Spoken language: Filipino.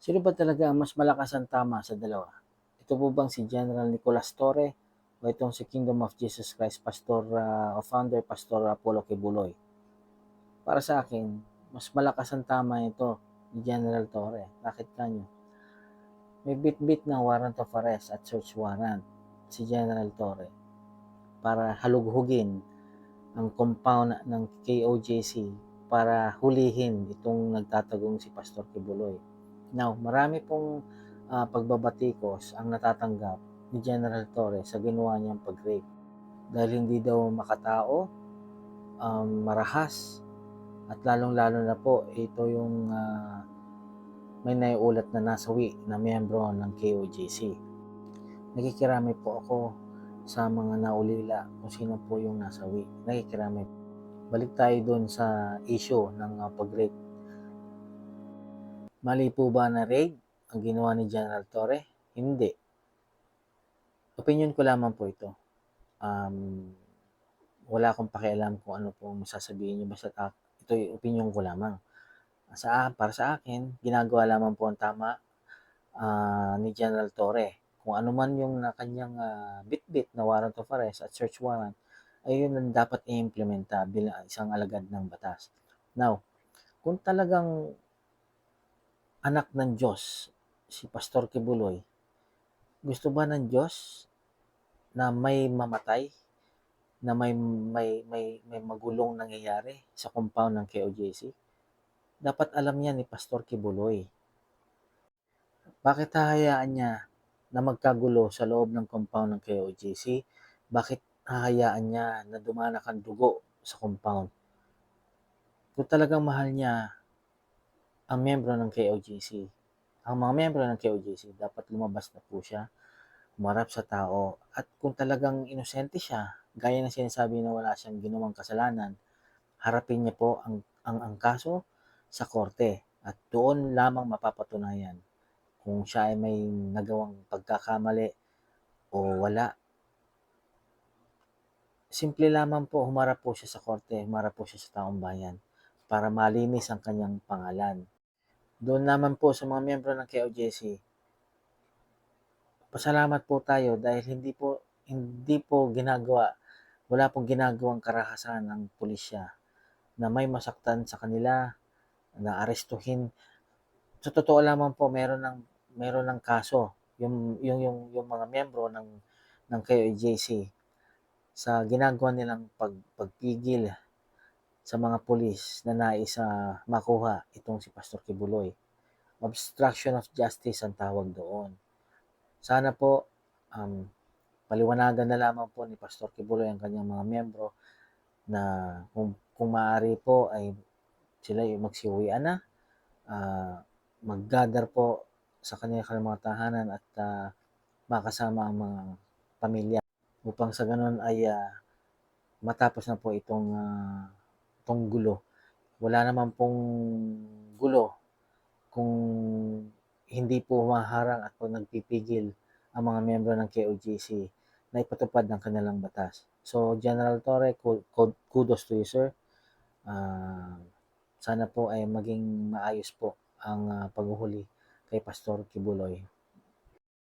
Sino ba talaga ang mas malakas ang tama sa dalawa? Ito po bang si General Nicolas Torre o itong si Kingdom of Jesus Christ Pastor o Founder Pastor Apollo Kibuloy? Para sa akin, mas malakas ang tama ito ni General Torre. Bakit kanyo? May bit-bit ng warrant of arrest at search warrant si General Torre para halughugin ang compound ng KOJC para hulihin itong nagtatagong si Pastor Kibuloy. Now, marami pong pagbabatikos ang natatanggap ni General Torre sa ginawa niyang pag-rape. Dahil hindi daw makatao, marahas, at lalong-lalo na po, ito yung may naiulat na nasawi na miyembro ng KOJC. Nakikirami po ako sa mga naulila kung sino po yung nasawi. Nakikirami. Balik tayo doon sa issue ng pag-rape. Mali po ba na rape ang ginawa ni General Torre? Hindi. Opinion ko lamang po ito. Wala akong pakialam kung ano po masasabihin niyo. Basta ito yung opinion ko lamang. Para sa akin, ginagawa lamang po ang tama ni General Torre. Kung ano man yung na kanyang bit-bit na warrant of arrest at search warrant, ay yun ang dapat i-implementa bilang isang alagad ng batas. Now, kung talagang anak ng Diyos si Pastor Kibuloy, gusto ba ng Diyos na may mamatay, na may magulong nangyayari sa compound ng KOJC? Dapat alam niya ni Pastor Kibuloy. Bakit hahayaan niya na magkagulo sa loob ng compound ng KOJC? Bakit hahayaan niya na dumanak ang dugo sa compound? Kung talagang mahal niya ang miyembro ng KOJC, ang mga miyembro ng KOJC, dapat lumabas na po siya, humarap sa tao. At kung talagang inosente siya, gaya ng sinasabi na wala siyang ginawang kasalanan, harapin niya po ang kaso sa korte at doon lamang mapapatunayan kung siya ay may nagawang pagkakamali o wala. Simple lamang po, humarap po siya sa korte, humarap po siya sa taong bayan para malinis ang kanyang pangalan. Doon naman po sa mga miyembro ng KOJC, pasalamat po tayo dahil hindi po ginagawa, wala pong ginagawang karahasan ng pulisya na may masaktan sa kanila, na arestuhin. Sa totoo lamang po, meron ng kaso yung mga miyembro ng KOJC sa ginagawa nilang pagpigil sa mga pulis na nais makuha itong si Pastor Kibuloy. Obstruction of justice ang tawag doon. Sana po paliwanagan na lamang po ni Pastor Kibuloy ang kanyang mga miyembro na kung maaari po ay sila magsiuwian na, mag-gather po sa kanilang mga tahanan at makasama ang mga pamilya upang sa ganun ay matapos na po itong gulo. Wala naman pong gulo kung hindi po humaharang at kung nagpipigil ang mga miyembro ng KOJC na ipatupad ng kanilang batas. So, General Torre, kudos to you, sir. Sana po ay maging maayos po ang paghuhuli kay Pastor Kibuloy.